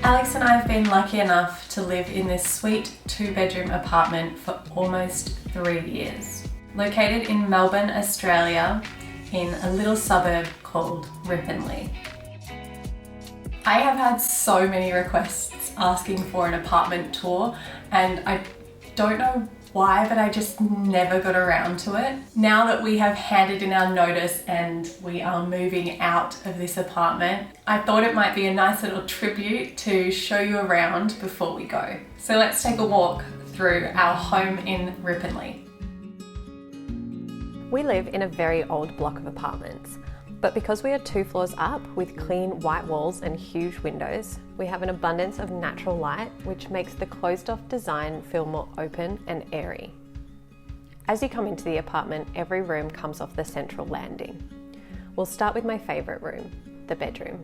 Alex and I have been lucky enough to live in this sweet 2-bedroom apartment for almost 3 years. Located in Melbourne, Australia, in a little suburb called Ripponlea. I have had so many requests asking for an apartment tour, and I don't know why, but I just never got around to it. Now that we have handed in our notice and we are moving out of this apartment, I thought it might be a nice little tribute to show you around before we go. So let's take a walk through our home in Ripponlea. We live in a very old block of apartments, but because we are 2 floors up with clean white walls and huge windows, we have an abundance of natural light, which makes the closed-off design feel more open and airy. As you come into the apartment, every room comes off the central landing. We'll start with my favourite room, the bedroom.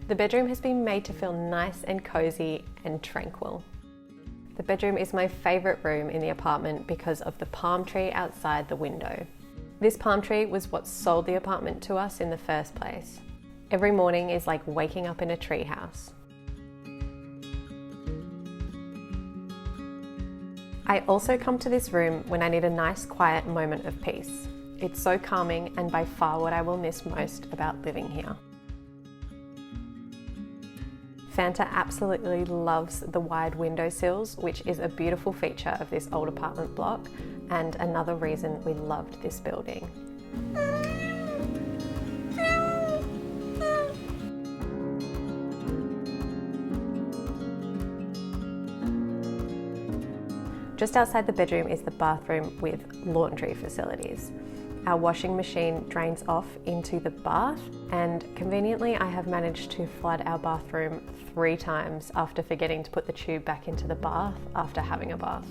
The bedroom has been made to feel nice and cosy and tranquil. The bedroom is my favourite room in the apartment because of the palm tree outside the window. This palm tree was what sold the apartment to us in the first place. Every morning is like waking up in a tree house. I also come to this room when I need a nice quiet moment of peace. It's so calming and by far what I will miss most about living here. Fanta absolutely loves the wide windowsills, which is a beautiful feature of this old apartment block and another reason we loved this building. Just outside the bedroom is the bathroom with laundry facilities. Our washing machine drains off into the bath, and conveniently I have managed to flood our bathroom 3 times after forgetting to put the tube back into the bath after having a bath.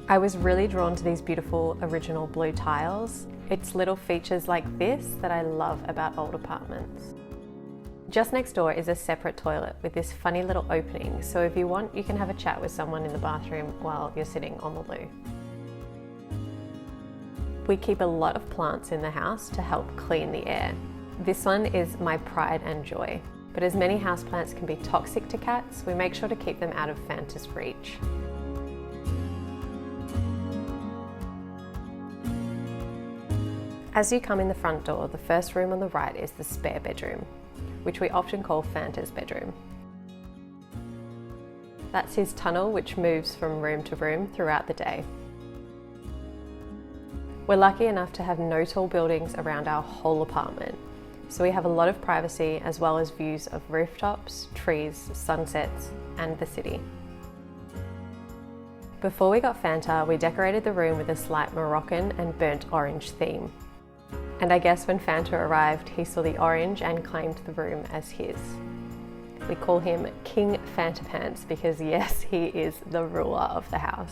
I was really drawn to these beautiful original blue tiles. It's little features like this that I love about old apartments. Just next door is a separate toilet with this funny little opening, so if you want, you can have a chat with someone in the bathroom while you're sitting on the loo. We keep a lot of plants in the house to help clean the air. This one is my pride and joy, but as many houseplants can be toxic to cats, we make sure to keep them out of Fanta's reach. As you come in the front door, the first room on the right is the spare bedroom, which we often call Fanta's bedroom. That's his tunnel, which moves from room to room throughout the day. We're lucky enough to have no tall buildings around our whole apartment, so we have a lot of privacy as well as views of rooftops, trees, sunsets, and the city. Before we got Fanta, we decorated the room with a slight Moroccan and burnt orange theme. And I guess when Fanta arrived, he saw the orange and claimed the room as his. We call him King Fanta Pants because yes, he is the ruler of the house.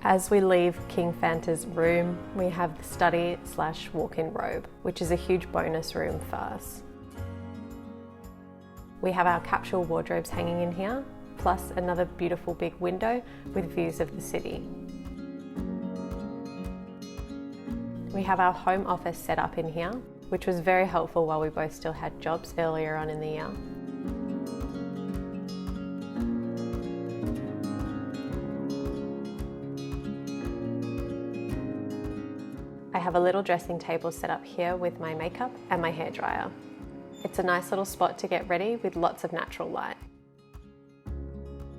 As we leave King Fanta's room, we have the study/walk-in robe, which is a huge bonus room for us. We have our capsule wardrobes hanging in here, plus another beautiful big window with views of the city. We have our home office set up in here, which was very helpful while we both still had jobs earlier on in the year. I have a little dressing table set up here with my makeup and my hairdryer. It's a nice little spot to get ready with lots of natural light.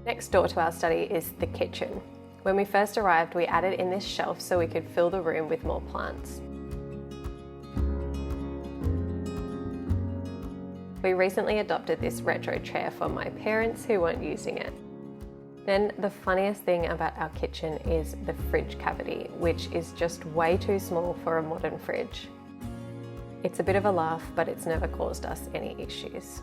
Next door to our study is the kitchen. When we first arrived, we added in this shelf so we could fill the room with more plants. We recently adopted this retro chair for my parents who weren't using it. Then the funniest thing about our kitchen is the fridge cavity, which is just way too small for a modern fridge. It's a bit of a laugh, but it's never caused us any issues.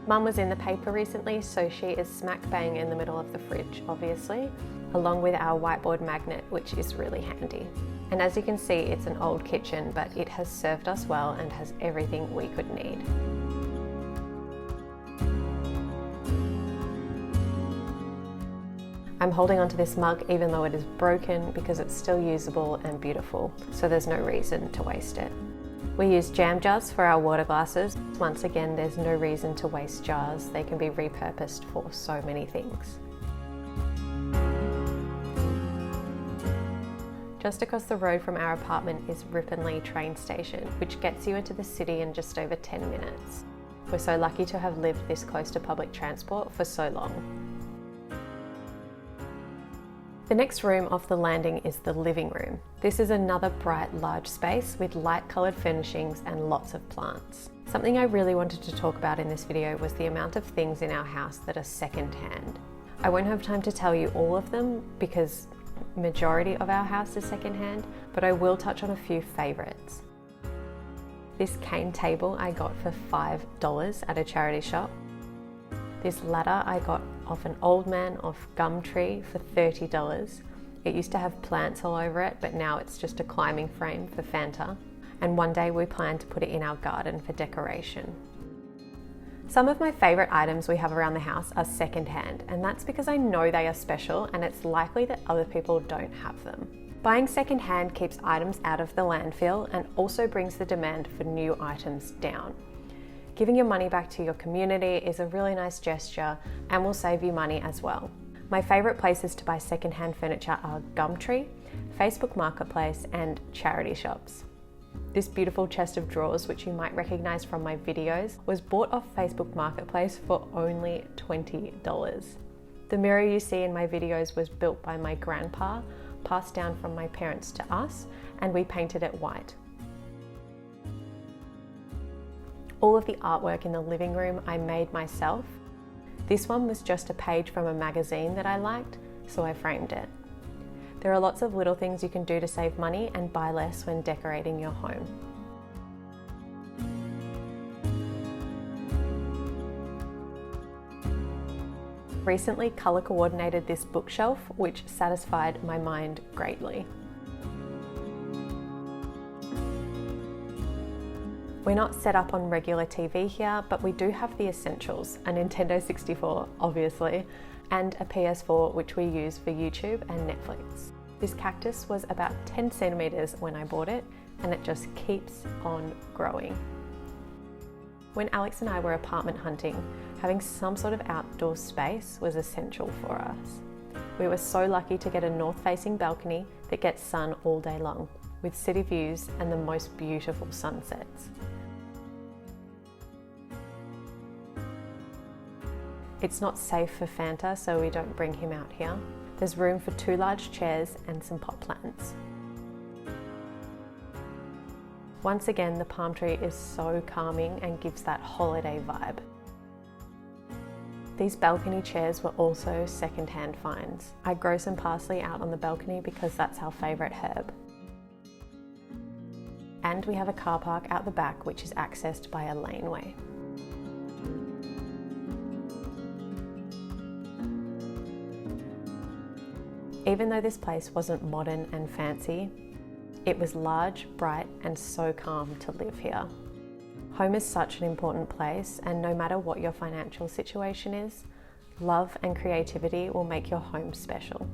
Mum was in the paper recently, so she is smack bang in the middle of the fridge, obviously, along with our whiteboard magnet, which is really handy. And as you can see, it's an old kitchen, but it has served us well and has everything we could need. I'm holding onto this mug even though it is broken because it's still usable and beautiful, so there's no reason to waste it. We use jam jars for our water glasses. Once again, there's no reason to waste jars. They can be repurposed for so many things. Just across the road from our apartment is Ripponlea train station, which gets you into the city in just over 10 minutes. We're so lucky to have lived this close to public transport for so long. The next room off the landing is the living room. This is another bright, large space with light-coloured furnishings and lots of plants. Something I really wanted to talk about in this video was the amount of things in our house that are second-hand. I won't have time to tell you all of them because majority of our house is second-hand, but I will touch on a few favourites. This cane table I got for $5 at a charity shop. This ladder I got off an old man off Gumtree for $30. It used to have plants all over it, but now it's just a climbing frame for Fanta. And one day we plan to put it in our garden for decoration. Some of my favourite items we have around the house are secondhand, and that's because I know they are special and it's likely that other people don't have them. Buying secondhand keeps items out of the landfill and also brings the demand for new items down. Giving your money back to your community is a really nice gesture and will save you money as well. My favourite places to buy secondhand furniture are Gumtree, Facebook Marketplace and charity shops. This beautiful chest of drawers, which you might recognise from my videos, was bought off Facebook Marketplace for only $20. The mirror you see in my videos was built by my grandpa, passed down from my parents to us, and we painted it white. All of the artwork in the living room I made myself. This one was just a page from a magazine that I liked, so I framed it. There are lots of little things you can do to save money and buy less when decorating your home. Recently colour coordinated this bookshelf, which satisfied my mind greatly. We're not set up on regular TV here, but we do have the essentials, a Nintendo 64, obviously, and a PS4, which we use for YouTube and Netflix. This cactus was about 10 centimeters when I bought it, and it just keeps on growing. When Alex and I were apartment hunting, having some sort of outdoor space was essential for us. We were so lucky to get a north-facing balcony that gets sun all day long, with city views and the most beautiful sunsets. It's not safe for Fanta, so we don't bring him out here. There's room for 2 large chairs and some pot plants. Once again, the palm tree is so calming and gives that holiday vibe. These balcony chairs were also second-hand finds. I grow some parsley out on the balcony because that's our favourite herb. And we have a car park out the back which is accessed by a laneway. Even though this place wasn't modern and fancy, it was large, bright, and so calm to live here. Home is such an important place, and no matter what your financial situation is, love and creativity will make your home special.